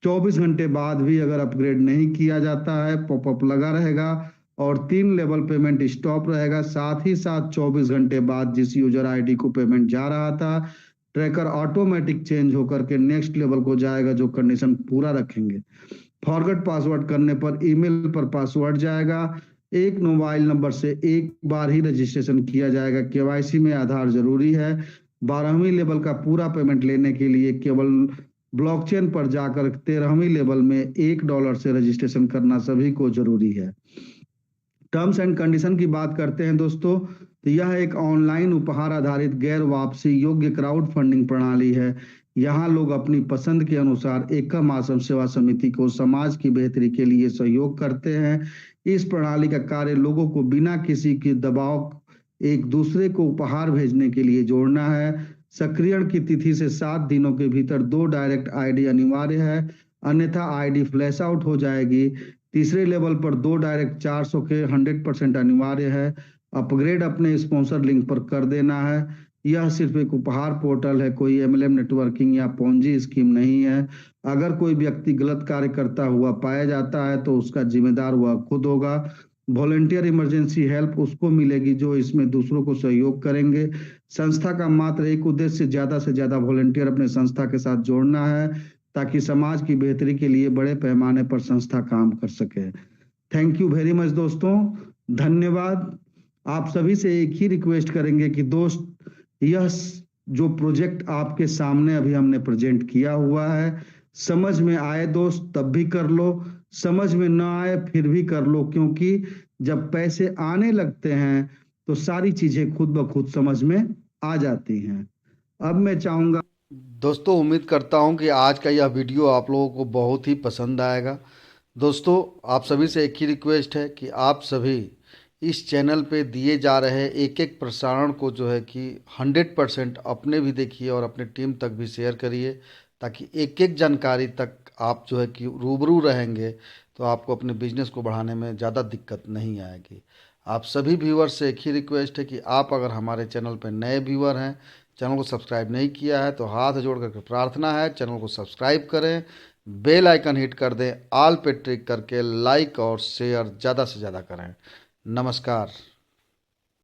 24 घंटे बाद भी अगर अपग्रेड नहीं किया जाता है, पॉपअप लगा रहेगा और 3 लेवल पेमेंट स्टॉप रहेगा। साथ ही साथ 24 घंटे बाद जिस यूजर आईडी को पेमेंट जा रहा था, ट्रैकर ऑटोमेटिक चेंज होकर के नेक्स्ट लेवल को जाएगा जो कंडीशन पूरा रखेंगे। फॉरगेट पासवर्ड करने पर ईमेल पर पासवर्ड जाएगा। एक मोबाइल नंबर से एक बार ही रजिस्ट्रेशन किया जाएगा। केवाईसी में आधार जरूरी है। 12वीं लेवल का पूरा पेमेंट लेने के लिए केवल ब्लॉकचेन पर जाकर 13वीं लेवल में $1 से रजिस्ट्रेशन करना सभी को जरूरी है। टर्म्स एंड कंडीशन की बात करते हैं दोस्तों, तो यह एक ऑनलाइन उपहार आधारित गैर वापसी योग्य क्राउड फंडिंग प्रणाली है। यहाँ लोग अपनी पसंद के अनुसार एकम आश्रम सेवा समिति को समाज की बेहतरी के लिए सहयोग करते हैं। इस प्रणाली का कार्य लोगों को बिना किसी के दबाव एक दूसरे को उपहार भेजने के लिए जोड़ना है। सक्रियण की तिथि से 7 दिनों के भीतर 2 डायरेक्ट आईडी अनिवार्य है, अन्यथा आईडी फ्लैश आउट हो जाएगी। तीसरे लेवल पर 2 डायरेक्ट 400 के 100% अनिवार्य है। अपग्रेड अपने स्पॉन्सर लिंक पर कर देना है। यह सिर्फ एक उपहार पोर्टल है, कोई एमएलएम नेटवर्किंग या पोंजी स्कीम नहीं है। अगर कोई व्यक्ति गलत कार्य करता हुआ पाया जाता है तो उसका जिम्मेदार वह खुद होगा। वॉलेंटियर इमरजेंसी हेल्प उसको मिलेगी जो इसमें दूसरों को सहयोग करेंगे। संस्था का मात्र एक उद्देश्य से ज्यादा वॉलेंटियर अपने संस्था के साथ जोड़ना है, ताकि समाज की बेहतरी के लिए बड़े पैमाने पर संस्था काम कर सके। थैंक यू वेरी मच दोस्तों, धन्यवाद। आप सभी से एक ही रिक्वेस्ट करेंगे कि दोस्त, यह जो प्रोजेक्ट आपके सामने अभी हमने प्रेजेंट किया हुआ है, समझ में आए दोस्त तब भी कर लो, समझ में ना आए फिर भी कर लो, क्योंकि जब पैसे आने लगते हैं तो सारी चीजें खुद ब खुद समझ में आ जाती हैं। अब मैं चाहूंगा दोस्तों उम्मीद करता हूं कि आज का यह वीडियो आप लोगों को बहुत ही पसंद आएगा। दोस्तों आप सभी से एक ही रिक्वेस्ट है कि आप सभी इस चैनल पे दिए जा रहे एक एक प्रसारण को जो है कि 100% अपने भी देखिए और अपने टीम तक भी शेयर करिए, ताकि एक एक जानकारी तक आप जो है कि रूबरू रहेंगे तो आपको अपने बिजनेस को बढ़ाने में ज़्यादा दिक्कत नहीं आएगी। आप सभी व्यूअर्स से एक ही रिक्वेस्ट है कि आप अगर हमारे चैनल पर नए व्यूअर हैं, चैनल को सब्सक्राइब नहीं किया है, तो हाथ जोड़ करके प्रार्थना है चैनल को सब्सक्राइब करें, बेल आइकन हिट कर दें, ऑल पे ट्रिक करके लाइक और शेयर ज़्यादा से ज़्यादा करें। नमस्कार।